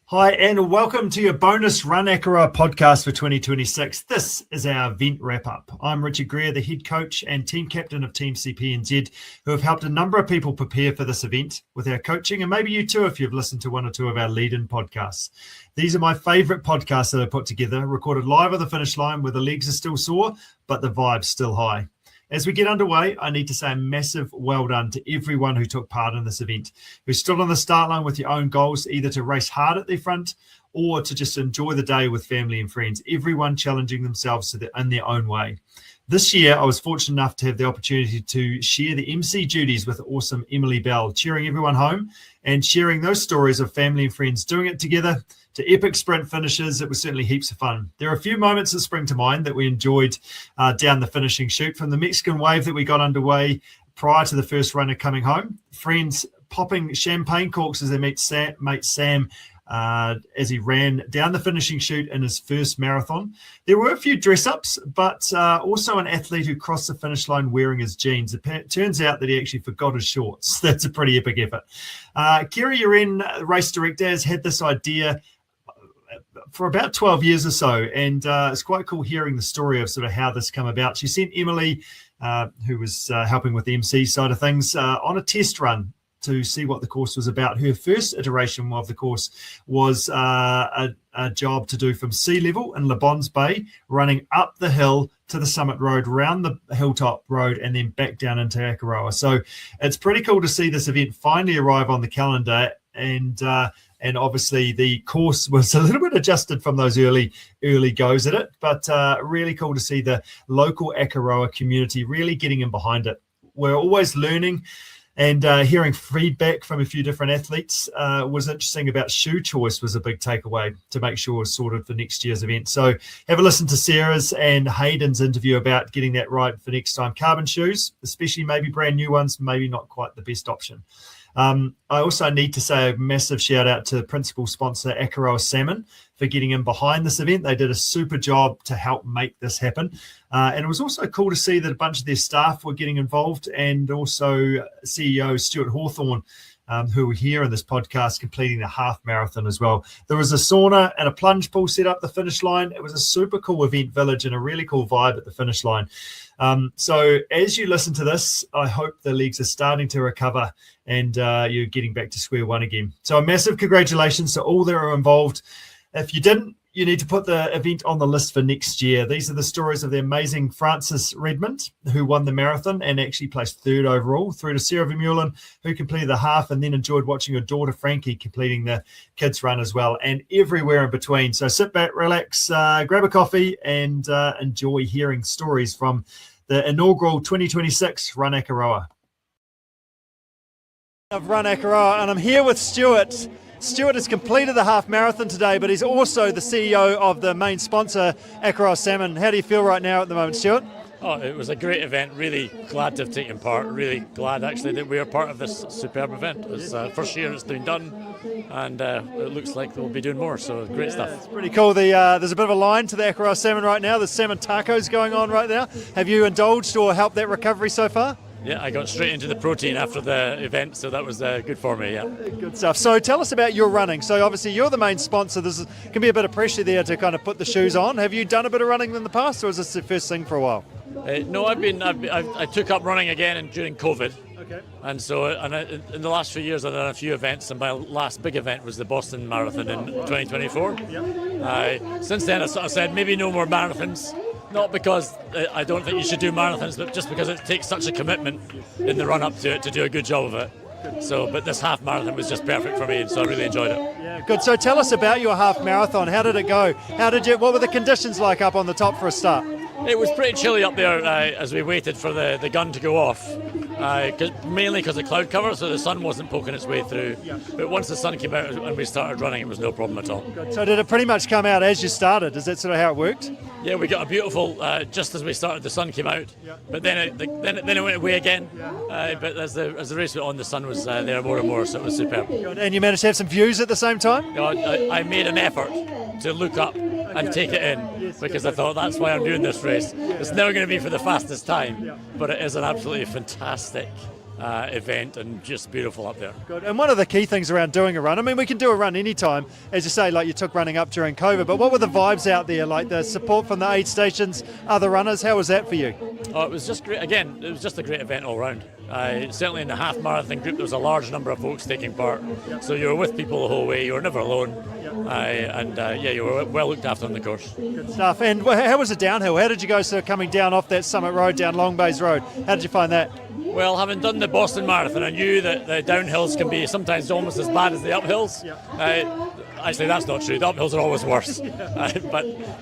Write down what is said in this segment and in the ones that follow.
Hi, and welcome to your bonus Run Akaroa podcast for 2026. This is our event wrap-up. I'm Richard Greer, the head coach and team captain of Team CPNZ, who have helped a number of people prepare for this event with our coaching, and maybe you too if you've listened to one or two of our lead-in podcasts. These are my favourite podcasts that I put together, recorded live at the finish line where the legs are still sore, but the vibe's still high. As we get underway, I need to say a massive well done to everyone who took part in this event, who stood on the start line with your own goals, either to race hard at their front or to just enjoy the day with family and friends, everyone challenging themselves in their own way. This year, I was fortunate enough to have the opportunity to share the MC duties with awesome Emily Bell, cheering everyone home and sharing those stories of family and friends doing it together to epic sprint finishes. It was certainly heaps of fun. There are a few moments that spring to mind that we enjoyed down the finishing chute, from the Mexican wave that we got underway prior to the first runner coming home, friends popping champagne corks as they meet mate Sam as he ran down the finishing chute in his first marathon. There were a few dress-ups, but also an athlete who crossed the finish line wearing his jeans. It turns out that he actually forgot his shorts. That's a pretty epic effort. Kerry Uren, race director, has had this idea for about 12 years or so, and it's quite cool hearing the story of sort of how this came about. She sent Emily, who was helping with the MC side of things, on a test run to see what the course was about. Her first iteration of the course was a job to do from sea level in Le Bons Bay, running up the hill to the summit road, round the hilltop road, and then back down into Akaroa. So it's pretty cool to see this event finally arrive on the calendar, and obviously the course was a little bit adjusted from those early goes at it, but really cool to see the local Akaroa community really getting in behind it. We're always learning, and hearing feedback from a few different athletes was interesting. About shoe choice was a big takeaway to make sure it was sorted for next year's event. So have a listen to Sarah's and Hayden's interview about getting that right for next time. Carbon shoes, especially maybe brand new ones, maybe not quite the best option. I also need to say a massive shout out to principal sponsor Akaroa Salmon for getting in behind this event. They did a super job to help make this happen. And it was also cool to see that a bunch of their staff were getting involved, and also CEO Stuart Hawthorne, who were here in this podcast, completing the half marathon as well. There was a sauna and a plunge pool set up the finish line. It was a super cool event village and a really cool vibe at the finish line. So as you listen to this, I hope the legs are starting to recover and you're getting back to square one again. So a massive congratulations to all that are involved. If you didn't, you need to put the event on the list for next year. These are the stories of the amazing Frances Redmond, who won the marathon and actually placed third overall, through to Sarah Vermeulen, who completed the half and then enjoyed watching her daughter Frankie completing the kids run as well, and everywhere in between. So sit back, relax, grab a coffee, and enjoy hearing stories from the inaugural 2026 Run Akaroa. Of Run Akaroa, and I'm here with Stuart. Stuart has completed the half marathon today, but he's also the CEO of the main sponsor, Akaroa Salmon. How do you feel right now at the moment, Stuart? Oh, it was a great event. Really glad to have taken part. Really glad actually that we are part of this superb event. It's first year it's been done, and it looks like we'll be doing more. So great stuff. It's pretty cool. There's a bit of a line to the Akaroa Salmon right now. There's salmon tacos going on right now. Have you indulged or helped that recovery so far? Yeah, I got straight into the protein after the event, so that was good for me, yeah. Good stuff. So tell us about your running. So obviously you're the main sponsor. Can be a bit of pressure there to kind of put the shoes on. Have you done a bit of running in the past, or is this the first thing for a while? No, I took up running again during COVID. Okay. And so in the last few years I've done a few events, and my last big event was the Boston Marathon in 2024. Yep. Since then I sort of said maybe no more marathons. Not because I don't think you should do marathons, but just because it takes such a commitment in the run-up to it to do a good job of it. So, but this half marathon was just perfect for me, and so I really enjoyed it. Yeah, good. So tell us about your half marathon. How did it go? What were the conditions like up on the top for a start? It was pretty chilly up there as we waited for the gun to go off, mainly because of cloud cover, so the sun wasn't poking its way through. Yeah. But once the sun came out and we started running, it was no problem at all. Good. So did it pretty much come out as you started? Is that sort of how it worked? Yeah, we got a beautiful, just as we started, the sun came out, but then it went away again. But as the race went on, the sun was there more and more, so it was superb. Good. And you managed to have some views at the same time? You know, I made an effort to look up and take it in, because I thought that's why I'm doing this race. It's never going to be for the fastest time, but it is an absolutely fantastic event and just beautiful up there. Good. And one of the key things around doing a run, I mean, we can do a run anytime, as you say, like you took running up during COVID, but what were the vibes out there, like the support from the aid stations, other runners? How was that for you? Oh, it was just great. Again, it was just a great event all round. Certainly in the half marathon group, there was a large number of folks taking part. So you were with people the whole way. You were never alone. You were well looked after on the course. Good stuff. And how was the downhill? How did you go coming down off that Summit Road, down Long Bays Road? How did you find that? Well, having done the Boston Marathon, I knew that the downhills can be sometimes almost as bad as the uphills. Actually, that's not true. The uphills are always worse.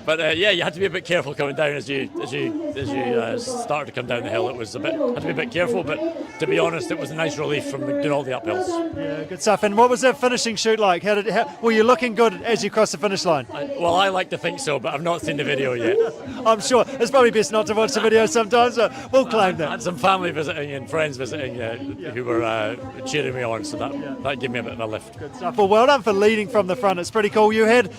But you had to be a bit careful coming down as you started to come down the hill. It was had to be a bit careful. But to be honest, it was a nice relief from doing all the uphills. Yeah, good stuff. And what was that finishing shoot like? Were you looking good as you crossed the finish line? I like to think so, but I've not seen the video yet. I'm sure it's probably best not to watch the video sometimes, but we'll claim that. I had some family visiting and friends visiting who were cheering me on, so that gave me a bit of a lift. Good stuff. Well, well done for leading from the front. It's pretty cool. You had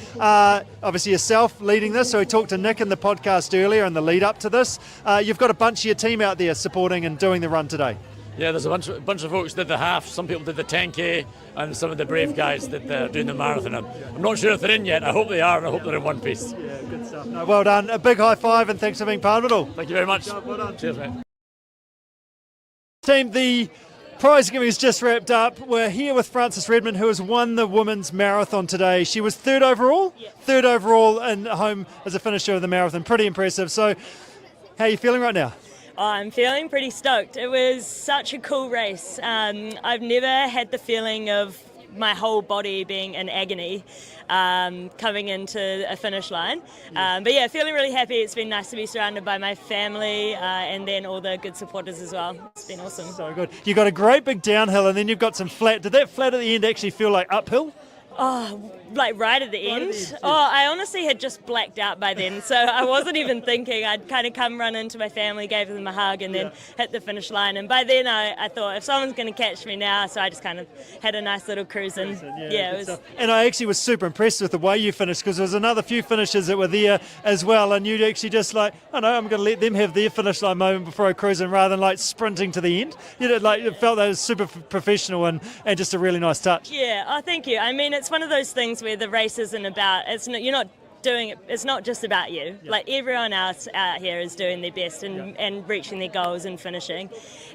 obviously yourself leading this, so we talked to Nick in the podcast earlier in the lead up to this. You've got a bunch of your team out there supporting and doing the run today. Yeah, there's a bunch of folks did the half, some people did the 10k, and some of the brave guys did doing the marathon. I'm not sure if they're in yet. I hope they are, and I hope they're in one piece. Yeah, good stuff. No, well done. A big high five, and thanks for being part of it all. Thank you very much. Well done. Cheers, mate. Team, the prize giving is just wrapped up. We're here with Frances Redmond, who has won the women's marathon today. She was third overall? Yeah. Third overall and home as a finisher of the marathon. Pretty impressive. So, how are you feeling right now? Oh, I'm feeling pretty stoked. It was such a cool race. I've never had the feeling of my whole body being in agony coming into a finish line. But yeah, feeling really happy. It's been nice to be surrounded by my family and then all the good supporters as well. It's been awesome. So good. You got a great big downhill and then you've got some flat. Did that flat at the end actually feel like uphill? Oh, like right at the end? Oh, I honestly had just blacked out by then, so I wasn't even thinking. I'd kind of come run into my family, gave them a hug, and then hit the finish line. And by then I thought, if someone's going to catch me now, so I just kind of had a nice little cruise. And yeah, it was. Stuff. And I actually was super impressed with the way you finished, because there was another few finishers that were there as well, and you'd actually just like, oh no, I'm going to let them have their finish line moment before I cruise in, rather than like sprinting to the end. You know, like it felt that was super professional and just a really nice touch. Yeah, oh, thank you. I mean, it's one of those things where the race isn't about, you're not doing it, it's not just about you. Like everyone else out here is doing their best and reaching their goals and finishing.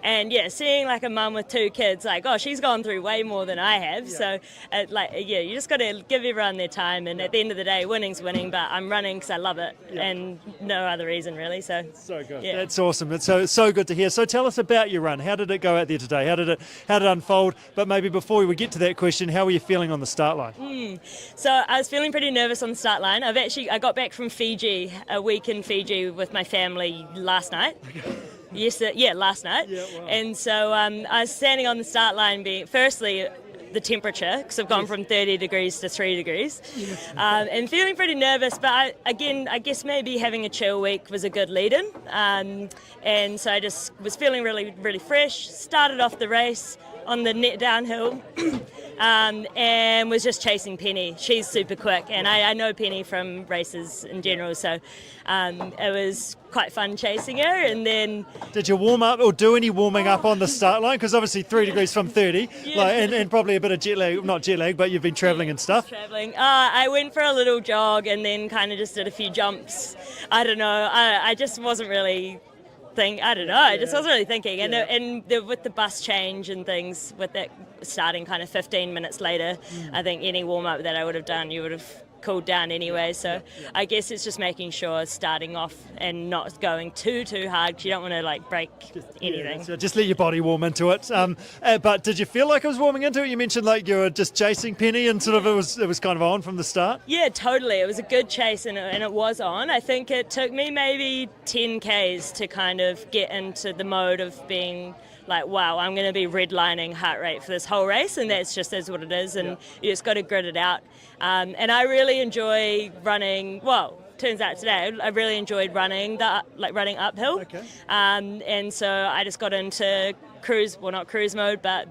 And yeah, seeing like a mum with 2 kids, like, oh, she's gone through way more than I have. So you just got to give everyone their time. And at the end of the day, winning's winning, but I'm running because I love it and no other reason really. So good. Yeah. That's awesome. It's so good to hear. So tell us about your run. How did it go out there today? How did it unfold? But maybe before we get to that question, how were you feeling on the start line? So I was feeling pretty nervous on the start line. I got back from Fiji, a week in Fiji with my family last night. Last night. Yeah, wow. And so I was standing on the start line firstly, the temperature, because I've gone from 30 degrees to 3 degrees, and feeling pretty nervous, but I guess maybe having a chill week was a good lead-in, and so I just was feeling really, really fresh, started off the race on the net downhill, and was just chasing Penny. She's super quick, and I know Penny from races in general, so it was quite fun chasing her. And then, did you warm up or do any warming up on the start line? Because obviously 3 degrees from 30, and probably a bit of jet lag, not jet lag, but you've been travelling and stuff. I went for a little jog and then kind of just did a few jumps. I don't know. I just wasn't really. I just wasn't really thinking. And with the bus change and things, with that starting kind of 15 minutes later, I think any warm-up that I would have done, you would have cooled down anyway. So I guess it's just making sure starting off and not going too hard, because you don't want to like break anything. So just let your body warm into it. But did you feel like it was warming into it? You mentioned like you were just chasing Penny and sort of it was kind of on from the start. Yeah, totally. It was a good chase and it was on. I think it took me maybe 10 Ks to kind of get into the mode of being like, wow, I'm going to be redlining heart rate for this whole race, and that's just is what it is, and you just got to grit it out. And I really enjoy running. Well, turns out today I really enjoyed running uphill. Okay. And so I just got into not cruise mode, but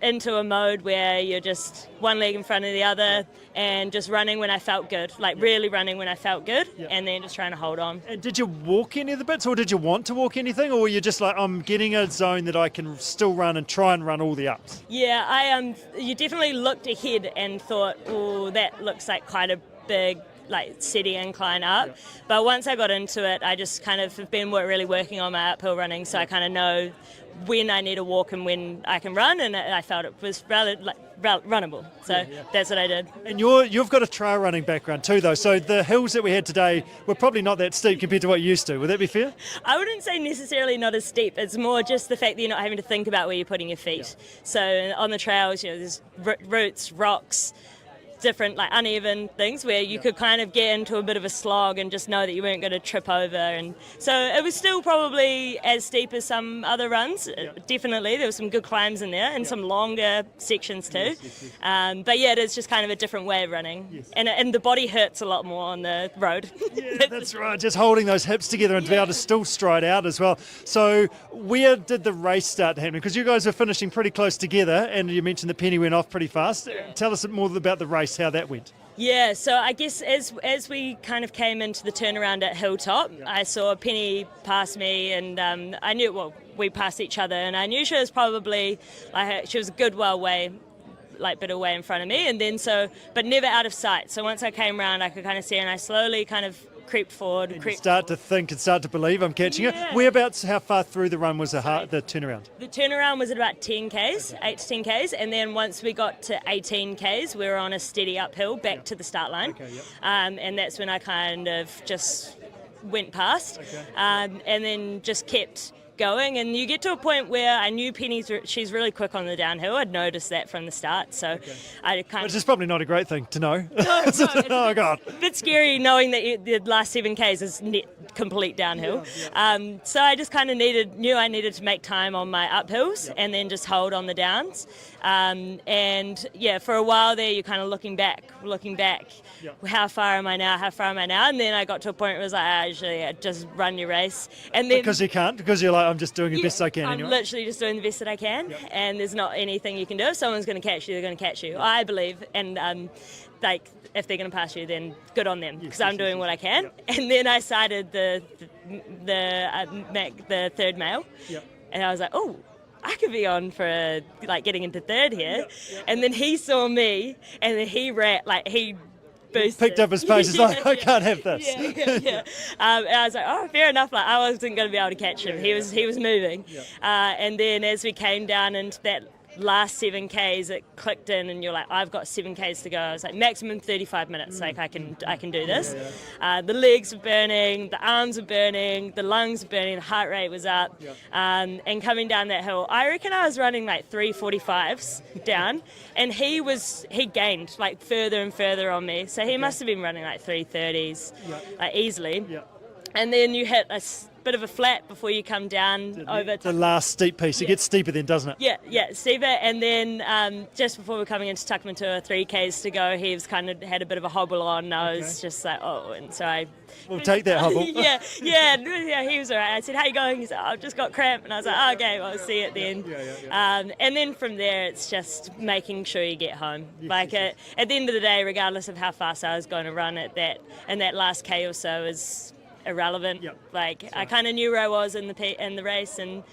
into a mode where you're just one leg in front of the other and just running when I felt good, like really running when I felt good, and then just trying to hold on. And did you walk any of the bits, or did you want to walk anything, or were you just like, I'm getting a zone that I can still run and try and run all the ups? Yeah, you definitely looked ahead and thought, oh, that looks like quite a big, like, steady incline up. But once I got into it, I just kind of have been really working on my uphill running, so I kind of know when I need to walk and when I can run, and I felt it was runnable. So that's what I did. And you've got a trail running background too, though, so the hills that we had today were probably not that steep compared to what you used to. Would that be fair? I wouldn't say necessarily not as steep. It's more just the fact that you're not having to think about where you're putting your feet. So on the trails, there's roots, rocks, different, like, uneven things where you could kind of get into a bit of a slog and just know that you weren't going to trip over. And so it was still probably as steep as some other runs. Definitely there were some good climbs in there and some longer sections too. But yeah, it's just kind of a different way of running, and the body hurts a lot more on the road. That's right, just holding those hips together and to be able to still stride out as well. So where did the race start happening? Because you guys were finishing pretty close together, and you mentioned the penny went off pretty fast. Tell us more about the race, how that went. Yeah, so I guess as we kind of came into the turnaround at Hilltop, I saw Penny pass me, and I knew, well, we passed each other, and I knew she was probably, like, she was a good bit away in front of me, and then but never out of sight. So once I came around, I could kind of see her, and I slowly kind of creeped forward. Start to think and start to believe I'm catching it. Whereabouts, how far through the run was the turnaround? The turnaround was at about 10 Ks, 8 to 10 Ks, and then once we got to 18 Ks, we were on a steady uphill back to the start line. And that's when I kind of just went past, and then just kept going, and you get to a point where I knew she's really quick on the downhill. I'd noticed that from the start, so I kind of... Which is probably not a great thing to know. No, oh God. A bit scary knowing that the last 7 Ks is complete downhill. So I just kind of knew I needed to make time on my uphills and then just hold on the downs. And yeah, for a while there, you're kind of looking back. How far am I now? And then I got to a point where it was like, just run your race. And then because you're like, I'm just doing the best I can. I'm literally just doing the best that I can, and there's not anything you can do. If someone's going to catch you, they're going to catch you. I believe, and if they're going to pass you, then good on them, because I'm doing what I can. And then I sighted the third male, and I was like, oh, I could be on for getting into third here. And then he saw me, and then he ran, he boosted. Picked up his pace. He's like, I can't have this. And I was like, oh, fair enough. I wasn't going to be able to catch him. He was moving. And then as we came down into that last 7 Ks, it clicked in, and you're like, I've got 7 Ks to go. I was like, maximum 35 minutes. I can do this. The legs were burning, the arms were burning, the lungs were burning, the heart rate was up. And coming down that hill, I reckon I was running 3:45s down, and he gained further and further on me. So he must have been running 3:30s easily. And then you hit a bit of a flat before you come down over to the last steep piece. It gets steeper then, doesn't it? Yeah, steeper. And then just before we're coming into Tuckmantua, 3 Ks to go, he was kind of had a bit of a hobble on. I was just like, oh, and so we'll take that hobble. yeah, he was all right. I said, how you going? He said, I've just got cramp. And I was like, oh, okay, well, I'll see you at the end. And then from there, it's just making sure you get home. At the end of the day, regardless of how fast I was going to run at that last K or so is irrelevant. I kind of knew where I was in the race and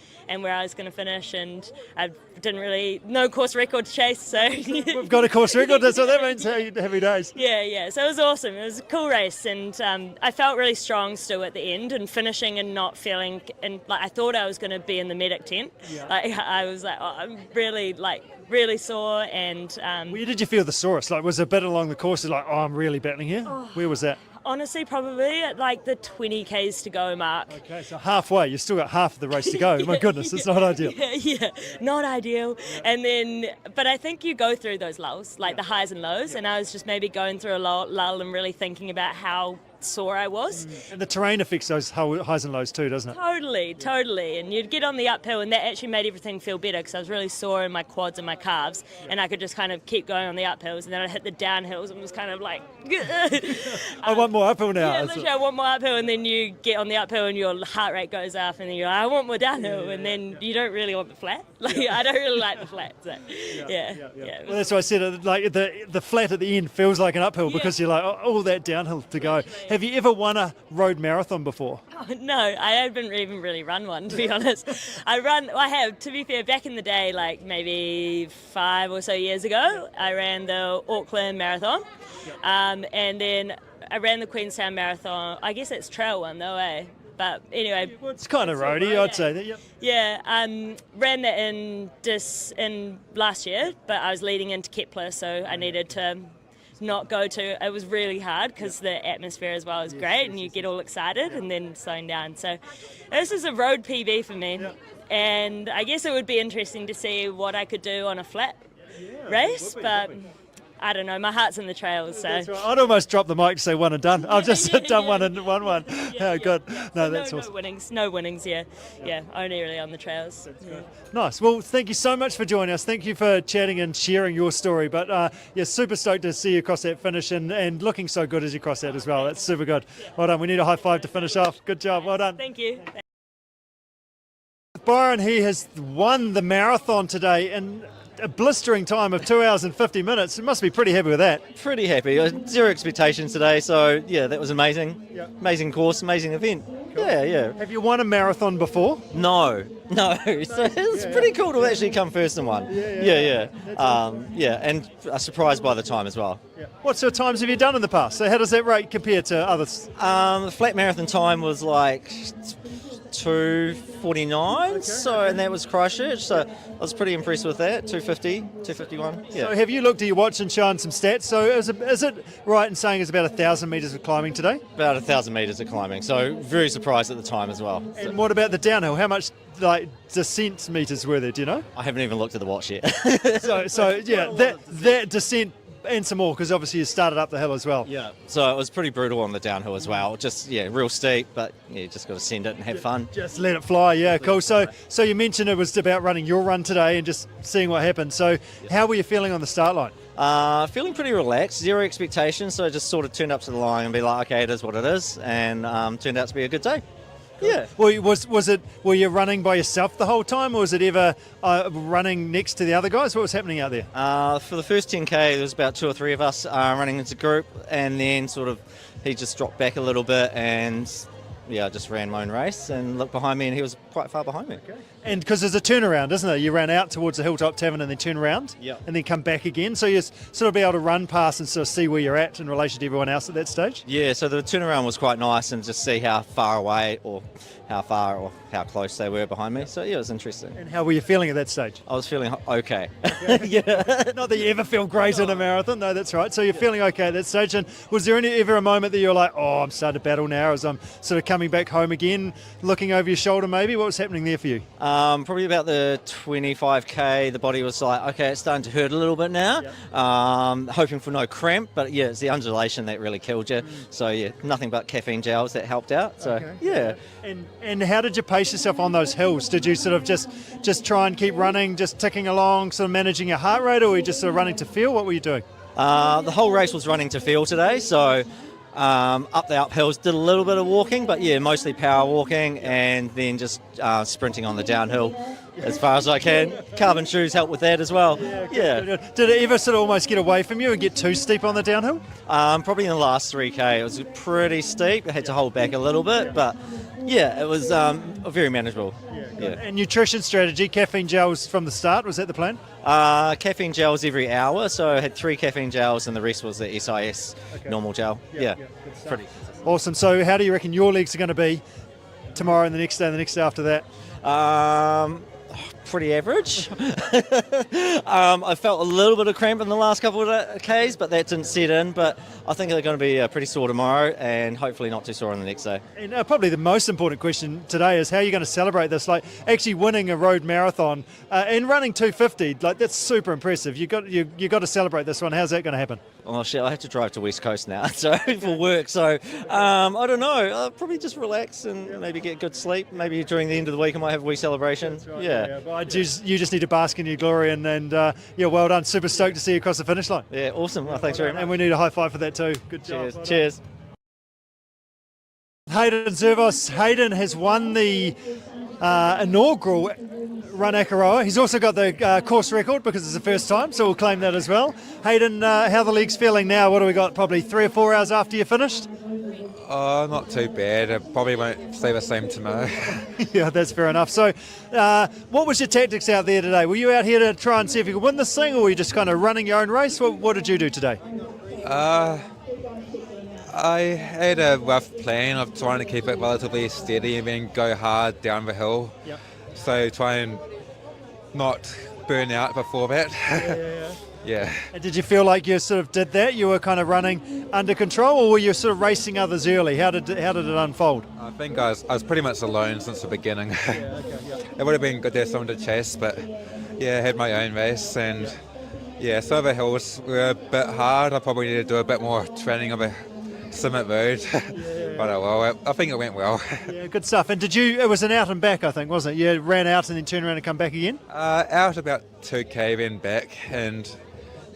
where I was going to finish, and I didn't really no course record to chase. So we've got a course record. That's what that means. Happy days. Yeah. So it was awesome. It was a cool race, and I felt really strong still at the end, and finishing and not feeling, and I thought I was going to be in the medic tent. I was like, oh, I'm really sore. And where did you feel the sorest? Was it a bit along the course? I'm really battling here. Where was that? Honestly, probably at the 20 Ks to go mark. Okay, so halfway. You've still got half of the race to go. My goodness, it's not ideal. Yeah, not ideal. And then, but I think you go through those lulls, the highs and lows, and I was just maybe going through a lull and really thinking about how sore I was. And the terrain affects those highs and lows too, doesn't it? Totally. And you'd get on the uphill, and that actually made everything feel better because I was really sore in my quads and my calves, and I could just kind of keep going on the uphills, and then I'd hit the downhills and was kind of like, I want more uphill now. yeah, literally, I want more uphill, and then you get on the uphill and your heart rate goes up, and then you're like, I want more downhill, and then you don't really want the flat. Like, I don't really like the flat. So, yeah. Well, that's why I said like the flat at the end feels like an uphill because you're like, all that downhill to go. Have you ever won a road marathon before? Oh, no, I haven't even really run one, to be honest. I have, to be fair, back in the day, like maybe 5 or so years ago, I ran the Auckland Marathon, and then I ran the Queenstown Marathon. I guess it's trail one though, eh? But anyway, Well, it's kind of roady, I'd say that. Yep. yeah, ran that in last year, but I was leading into Kepler, so I needed to not go to. It was really hard because the atmosphere as well is great, and you get all excited, and then slowing down. So this is a road PB for me, and I guess it would be interesting to see what I could do on a flat race, but. I don't know, my heart's in the trails, so... That's right. I'd almost drop the mic to say one and done. I've just done one and won one. Yeah, good. No, that's awesome. No winnings, yeah. Yeah, only really on the trails. Yeah. Nice. Well, thank you so much for joining us. Thank you for chatting and sharing your story. But super stoked to see you across that finish and looking so good as you cross that as well. That's super good. Well done. We need a high five to finish off. Good job. Well done. Thank you. Byron, he has won the marathon today in a blistering time of 2 hours and 50 minutes. You must be pretty happy with that. Pretty happy. Zero expectations today, so yeah, that was amazing. Yeah. Amazing course, amazing event. Cool. Yeah. Have you won a marathon before? No. So it's pretty cool to actually come first in one. Yeah. And surprised by the time as well. Yeah. What sort of times have you done in the past? So how does that rate compare to others? The flat marathon time was like 2:49, and that was Christchurch, so I was pretty impressed with that. 2:50, 2:51. Yeah. So have you looked at your watch and shown some stats? So is it right in saying it's about 1,000 metres of climbing today? About 1,000 metres of climbing, so very surprised at the time as well. And what about the downhill? How much descent metres were there? Do you know? I haven't even looked at the watch yet. so yeah, that descent. And some more, because obviously you started up the hill as well. Yeah. So it was pretty brutal on the downhill as well. Just, real steep, but you just got to send it and have fun. Just let it fly, yeah, cool. So you mentioned it was about running your run today and just seeing what happened. So how were you feeling on the start line? Feeling pretty relaxed, zero expectations, so I just sort of turned up to the line and be like, okay, it is what it is, and turned out to be a good day. Yeah. Well, were you running by yourself the whole time, or was it ever running next to the other guys? What was happening out there? For the first 10K, there was about 2 or 3 of us running as a group, and then sort of he just dropped back a little bit, and I just ran my own race and looked behind me, and he was quite far behind me. Okay. And because there's a turnaround, isn't it? You ran out towards the Hilltop Tavern and then turn around, yeah, and then come back again. So you sort of be able to run past and sort of see where you're at in relation to everyone else at that stage. Yeah, so the turnaround was quite nice, and just see how far away or how close they were behind me. So yeah, it was interesting. And how were you feeling at that stage? I was feeling okay. Yeah. Not that you ever feel great in a marathon. No, that's right. So you're feeling okay at that stage. And was there ever a moment that you were like, oh, I'm starting to battle now as I'm sort of coming back home again, looking over your shoulder maybe? What was happening there for you? Probably about the 25K, the body was like, okay, it's starting to hurt a little bit now. Yep. Hoping for no cramp, but yeah, it's the undulation that really killed you. So yeah, nothing but caffeine gels that helped out. So yeah. And how did you pace yourself on those hills? Did you sort of just try and keep running, just ticking along, sort of managing your heart rate, or were you just sort of running to feel? What were you doing? The whole race was running to feel today, so up the uphills, did a little bit of walking, but yeah, mostly power walking, and then just sprinting on the downhill as far as I can. Carbon shoes help with that as well. Yeah. Did it ever sort of almost get away from you and get too steep on the downhill? Probably in the last 3K, it was pretty steep. I had to hold back a little bit, but yeah, it was very manageable. Yeah. And nutrition strategy, caffeine gels from the start, was that the plan? Caffeine gels every hour, so I had 3 caffeine gels and the rest was the SIS normal gel. Yeah. Pretty awesome. So how do you reckon your legs are going to be tomorrow and the next day after that? pretty average. I felt a little bit of cramp in the last couple of Ks, but that didn't set in. But I think they're going to be pretty sore tomorrow and hopefully not too sore on the next day. And probably the most important question today is how you're going to celebrate this. Like actually winning a road marathon and running 250, like that's super impressive. You got to celebrate this one. How's that going to happen? Oh shit! I have to drive to West Coast now, so for work. So I don't know. I'll probably just relax and maybe get good sleep. Maybe during the end of the week I might have a wee celebration. Right, yeah. But you just need to bask in your glory and well done. Super stoked to see you across the finish line. Yeah, awesome. Well, thanks very much. And we need a high five for that too. Good job. Cheers. Well Cheers. Hayden Zervos. Hayden has won the inaugural Run Akaroa. He's also got the course record because it's the first time, so we'll claim that as well. Hayden, how are the legs feeling now? What do we got? Probably 3 or 4 hours after you finished? Oh, not too bad. I probably won't stay the same tomorrow. Yeah, that's fair enough. So, what was your tactics out there today? Were you out here to try and see if you could win this thing, or were you just kind of running your own race? What did you do today? I had a rough plan of trying to keep it relatively steady and then go hard down the hill. Yep. So try and not burn out before that. Yeah. And did you feel like you sort of did that? You were kind of running under control, or were you sort of racing others early? How did it unfold? I think I was pretty much alone since the beginning. It would have been good to have someone to chase, but yeah, I had my own race, and yeah, some of the hills were a bit hard. I probably need to do a bit more training of a Summit Road. But oh well, I think it went well. Yeah, good stuff. And it was an out and back, I think, wasn't it? You ran out and then turned around and come back again? Out about 2k, then back, and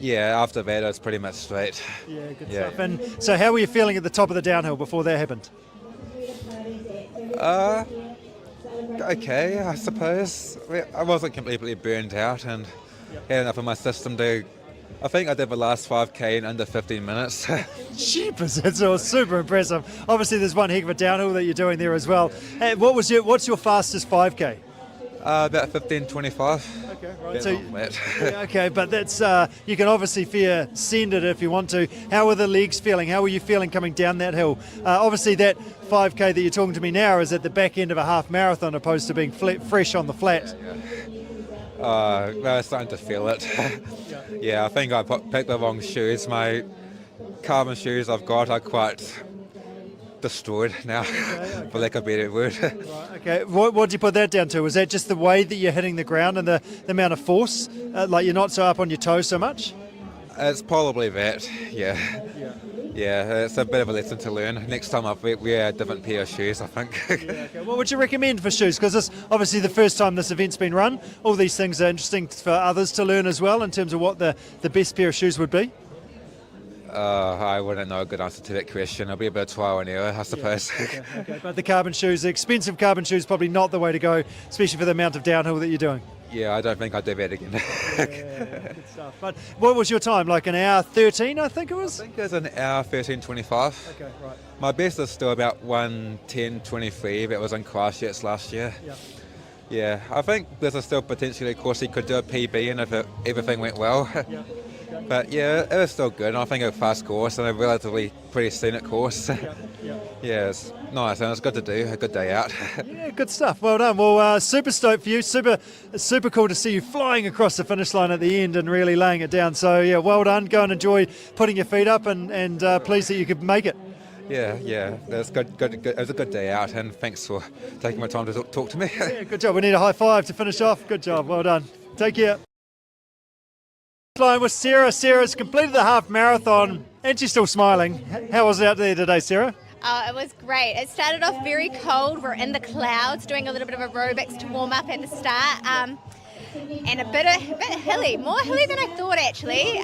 yeah, after that it was pretty much straight. Yeah, good stuff. And so how were you feeling at the top of the downhill before that happened? Okay, I suppose. I wasn't completely burned out and had enough of my system to... I think I did the last 5k in under 15 minutes. Jeepers, that's all super impressive. Obviously, there's one heck of a downhill that you're doing there as well. Hey, what's your fastest 5k? About 15:25. Okay, right. So, yeah, okay, but that's you can obviously send it if you want to. How were the legs feeling? How were you feeling coming down that hill? Obviously, that 5k that you're talking to me now is at the back end of a half marathon, opposed to being fresh on the flat. Well, I'm starting to feel it. Yeah, I think I picked the wrong shoes. My carbon shoes I've got are quite destroyed now, for lack of a better word. Right, okay, what did you put that down to? Was that just the way that you're hitting the ground and the amount of force? Like you're not so up on your toes so much? It's probably that, yeah. Yeah, it's a bit of a lesson to learn. Next time I'll wear a different pair of shoes, I think. Okay. What would you recommend for shoes? Because this obviously the first time this event's been run. All these things are interesting for others to learn as well in terms of what the best pair of shoes would be. I wouldn't know a good answer to that question. It'll be a bit of trial and error, I suppose. Yeah. Okay. But the carbon shoes, the expensive carbon shoes, probably not the way to go, especially for the amount of downhill that you're doing. Yeah, I don't think I'd do that again. Good stuff. But what was your time? Like an hour 13, I think it was? I think it was an hour 13:25. Okay, right. My best is still about 1:10:23. That was in Christchurch last year. Yeah. Yeah, I think there's still potentially a course he could do a PB in if everything went well. Yeah. Okay. But yeah, it was still good. I think a fast course and a relatively pretty scenic course. Yeah, it's nice and it's good to do, a good day out. Yeah, good stuff. Well done. Well, super stoked for you. Super cool to see you flying across the finish line at the end and really laying it down. So yeah, well done. Go and enjoy putting your feet up and pleased that you could make it. Yeah, that's good. It was a good day out, and thanks for taking my time to talk to me. Yeah, good job. We need a high five to finish off. Good job. Well done. Take care. Line with Sarah. Sarah's completed the half marathon, and she's still smiling. How was it out there today, Sarah? Oh, it was great. It started off very cold. We're in the clouds doing a little bit of aerobics to warm up at the start. And a bit hilly, more hilly than I thought actually.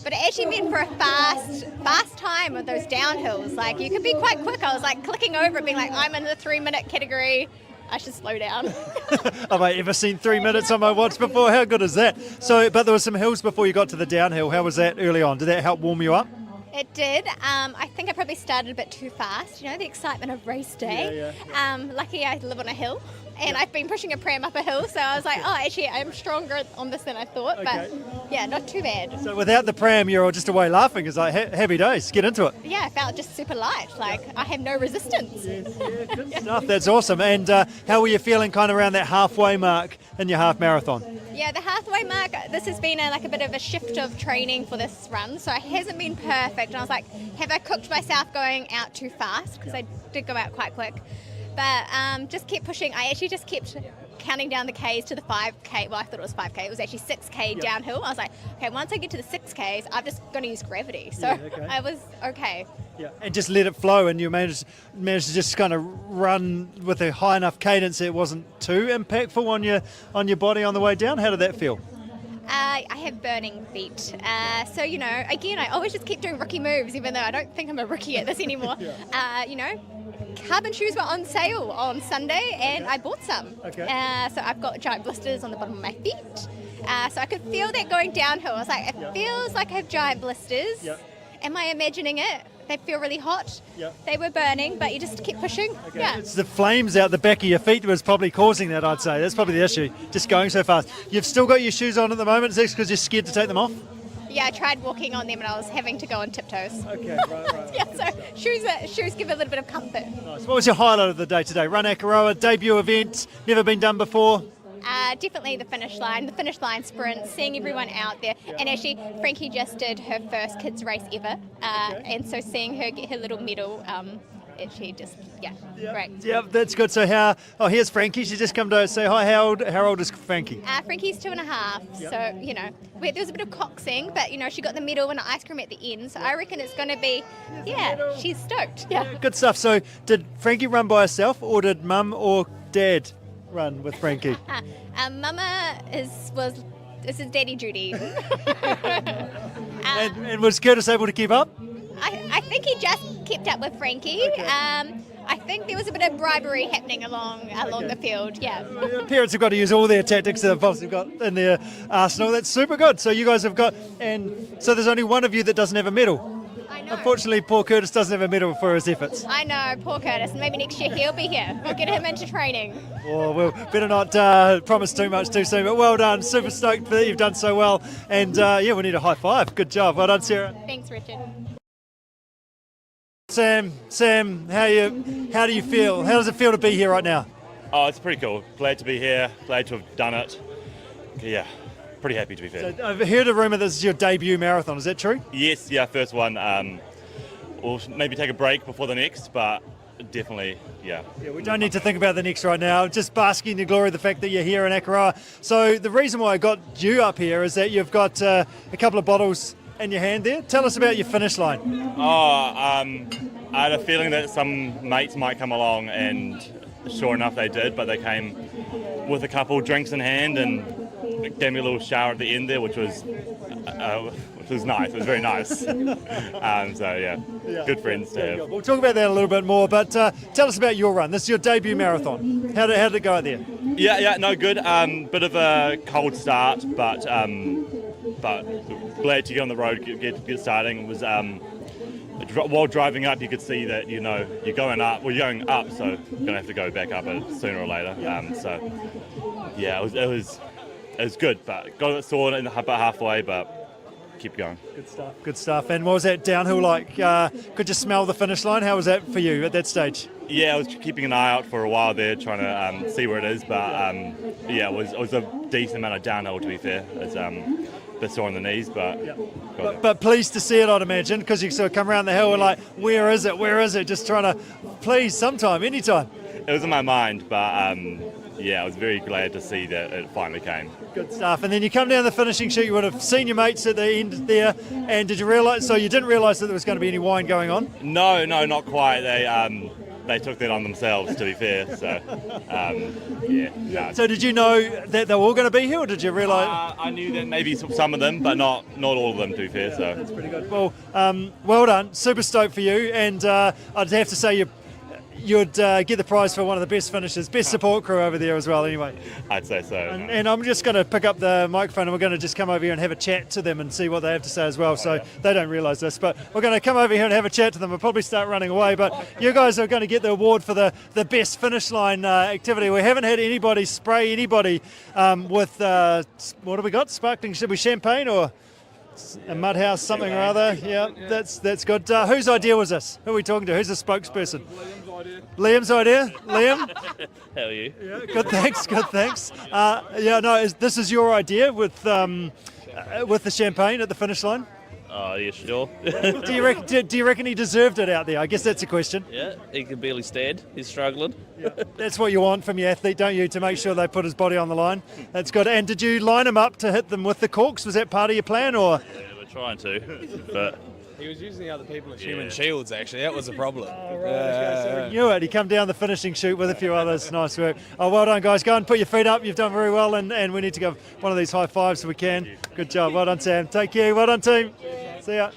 But it actually meant for a fast time with those downhills. Like you could be quite quick. I was like clicking over it, being like, I'm in the 3-minute category. I should slow down. Have I ever seen 3 minutes on my watch before? How good is that? So, but there were some hills before you got to the downhill. How was that early on? Did that help warm you up? It did. I think I probably started a bit too fast. You know, the excitement of race day. Yeah. Lucky I live on a hill and I've been pushing a pram up a hill, so I was like, oh, actually, I'm stronger on this than I thought, but yeah, not too bad. So without the pram, you're just away laughing. It's like happy days. Get into it. Yeah, I felt just super light, like I have no resistance. Good stuff. That's awesome. And how were you feeling kind of around that halfway mark in your half marathon? Yeah, the halfway mark, this has been like a bit of a shift of training for this run, so it hasn't been perfect. And I was like, have I cooked myself going out too fast? Because I did go out quite quick. But just kept pushing. I actually just kept counting down the Ks to the 5K. Well, I thought it was 5K. It was actually 6K downhill. I was like, okay, once I get to the 6Ks, I'm just going to use gravity. So I was okay. Yeah, and just let it flow, and you managed to just kind of run with a high enough cadence it wasn't too impactful on your body on the way down. How did that feel? I have burning feet. So, again, I always just keep doing rookie moves, even though I don't think I'm a rookie at this anymore. Carbon shoes were on sale on Sunday, and I bought some. So I've got giant blisters on the bottom of my feet. So I could feel that going downhill. I was like, it feels like I have giant blisters. Am I imagining it? They feel really hot. They were burning, but you just keep pushing. It's the flames out the back of your feet was probably causing that, I'd say. That's probably the issue, just going so fast. You've still got your shoes on at the moment, Zex, because you're scared to take them off? Yeah, I tried walking on them and I was having to go on tiptoes. Right. So shoes give a little bit of comfort. Nice. What was your highlight of the day today? Run Akaroa, debut event, never been done before? Definitely the finish line sprint, seeing everyone out there. And actually, Frankie just did her first kids race ever. And so seeing her get her little medal, she just, great. Yeah, that's good. So here's Frankie. She's just come to say hi. How old is Frankie? Frankie's 2.5. So, there was a bit of coxing, but, she got the medal and ice cream at the end. So I reckon it's going to be, she's stoked. Yeah. Good stuff. So did Frankie run by herself, or did Mum or Dad run with Frankie? Mama is his daddy Judy. And was Curtis able to keep up? I think he just kept up with Frankie. I think there was a bit of bribery happening along the field. Yeah. Parents have got to use all their tactics that they've obviously got in their arsenal. That's super good. So you guys have got, and so there's only one of you that doesn't have a medal. I know. Unfortunately, poor Curtis doesn't have a medal for his efforts. I know, poor Curtis. Maybe next year he'll be here. We'll get him into training. Well, better not promise too much too soon. But well done. Super stoked that you've done so well. And we need a high five. Good job. Well done, Sarah. Thanks, Richard. Sam, how do you feel? How does it feel to be here right now? Oh, it's pretty cool. Glad to be here. Glad to have done it. Yeah, pretty happy to be fair. So I've heard a rumour this is your debut marathon. Is that true? Yes, first one. We'll maybe take a break before the next, but definitely, yeah. Yeah, we don't need to think about the next right now. Just basking in the glory of the fact that you're here in Akaroa. So the reason why I got you up here is that you've got a couple of bottles in your hand there. Tell us about your finish line. I had a feeling that some mates might come along, and sure enough they did, but they came with a couple drinks in hand and gave me a little shower at the end there, which was nice. It was very nice. Good friends to have. We'll talk about that a little bit more, but tell us about your run. This is your debut marathon. How did it go out there? No, good. Bit of a cold start, but glad to get on the road, get starting. It was while driving up, you could see that you're going up. Well, you're going up, so you're gonna have to go back up sooner or later. It was good, but got it sore about halfway, but keep going. Good stuff. And what was that downhill like? Could you smell the finish line? How was that for you at that stage? Yeah, I was keeping an eye out for a while there, trying to see where it is, but it was a decent amount of downhill, to be fair. It's a bit sore on the knees, but pleased to see it, I'd imagine, because you sort of come around the hill and like, where is it? Just trying to please sometime, anytime. It was in my mind, but I was very glad to see that it finally came. Good stuff. And then you come down the finishing chute, you would have seen your mates at the end there, and did you realise, so you didn't realise that there was going to be any wine going on? No, not quite. They took that on themselves, to be fair. So, So did you know that they were all going to be here, or did you realise? I knew that maybe some of them, but not all of them, to be fair. So that's pretty good. Well, well done. Super stoked for you, and I'd have to say you'd get the prize for one of the best finishers, best support crew over there as well anyway. I'd say so. And I'm just going to pick up the microphone and we're going to just come over here and have a chat to them and see what they have to say as well. So they don't realise this, but we're going to come over here and have a chat to them. We'll probably start running away, but you guys are going to get the award for the best finish line activity. We haven't had anybody spray anybody with, what have we got? Sparkling, should we champagne or a mud house, something or other? Yeah, that's good. Whose idea was this? Who are we talking to? Who's the spokesperson? Liam's idea. Liam? How are you? Yeah, good, thanks. This is your idea with the champagne at the finish line? Oh, yeah, sure. Do you reckon he deserved it out there? I guess that's a question. Yeah, he can barely stand. He's struggling. That's what you want from your athlete, don't you? To make sure they put his body on the line. That's good. And did you line him up to hit them with the corks? Was that part of your plan, or? Yeah, we're trying to, but he was using the other people as human shields, actually. That was the problem. Oh, right. So we knew it. He come down the finishing chute with a few others. Nice work. Oh, well done, guys. Go and put your feet up. You've done very well, and we need to give one of these high fives if we can. Good job. Well done, Sam. Take care. Well done, team. See ya.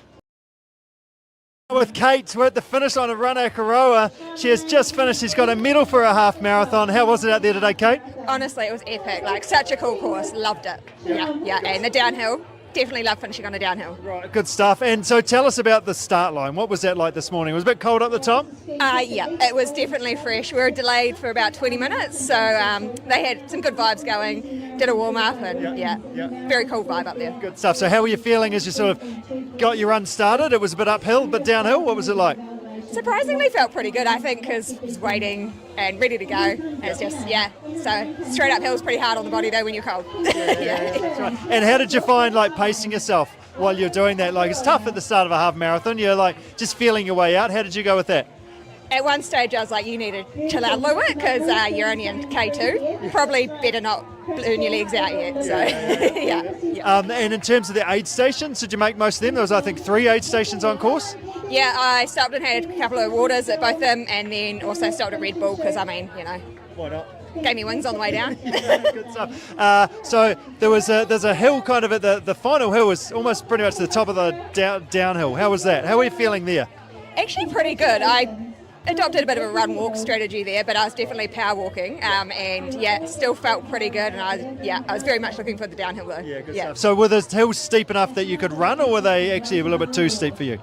With Kate, we're at the finish line of Run Akaroa. She has just finished. She's got a medal for a half marathon. How was it out there today, Kate? Honestly, it was epic. Like, such a cool course. Loved it. Yeah. And the downhill. Definitely love finishing on a downhill. Right, good stuff. And so tell us about the start line. What was that like this morning? Was it a bit cold up the top? Yeah, it was definitely fresh. We were delayed for about 20 minutes, so they had some good vibes going, did a warm-up, and very cool vibe up there. Good stuff. So how were you feeling as you sort of got your run started? It was a bit uphill, but downhill. What was it like? Surprisingly felt pretty good, I think, because I was waiting and ready to go. And it's just, so straight uphill is pretty hard on the body, though, when you're cold. That's right. And how did you find, like, pacing yourself while you're doing that? Like, it's tough at the start of a half marathon. You're, like, just feeling your way out. How did you go with that? At one stage, I was like, you need to chill out a little bit because you're only in K2. Probably better not burn your legs out yet. So, and in terms of the aid stations, did you make most of them? There was, I think, 3 aid stations on course. Yeah, I stopped and had a couple of waters at both of them, and then also stopped at Red Bull because, Why not? Gave me wings on the way down. Good stuff. So there's a hill kind of at the final hill was almost pretty much the top of the downhill. How was that? How were you feeling there? Actually pretty good. I adopted a bit of a run-walk strategy there, but I was definitely power walking, and still felt pretty good. And I was very much looking for the downhill though. Yeah, good stuff. So were the hills steep enough that you could run, or were they actually a little bit too steep for you?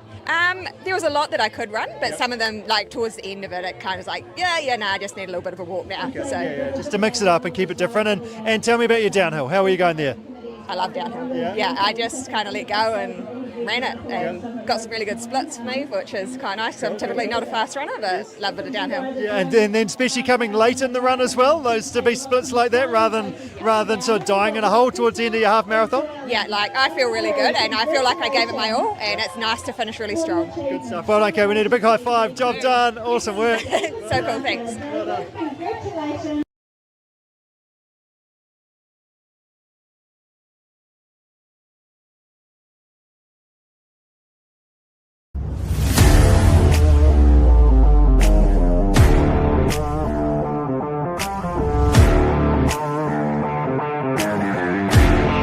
There was a lot that I could run, but some of them, like towards the end of it, it kind of was like, I just need a little bit of a walk now. Okay. So just to mix it up and keep it different. And tell me about your downhill. How were you going there? I love downhill. Yeah, I just kind of let go and ran it, and got some really good splits for me, which is quite nice. So I'm typically not a fast runner, but love a bit of downhill. Yeah, and then especially coming late in the run as well, those to be splits like that rather than sort of dying in a hole towards the end of your half marathon. Yeah, like I feel really good, and I feel like I gave it my all, and it's nice to finish really strong. Good stuff. Well, okay, we need a big high five. Job done. Awesome work. So cool. Thanks.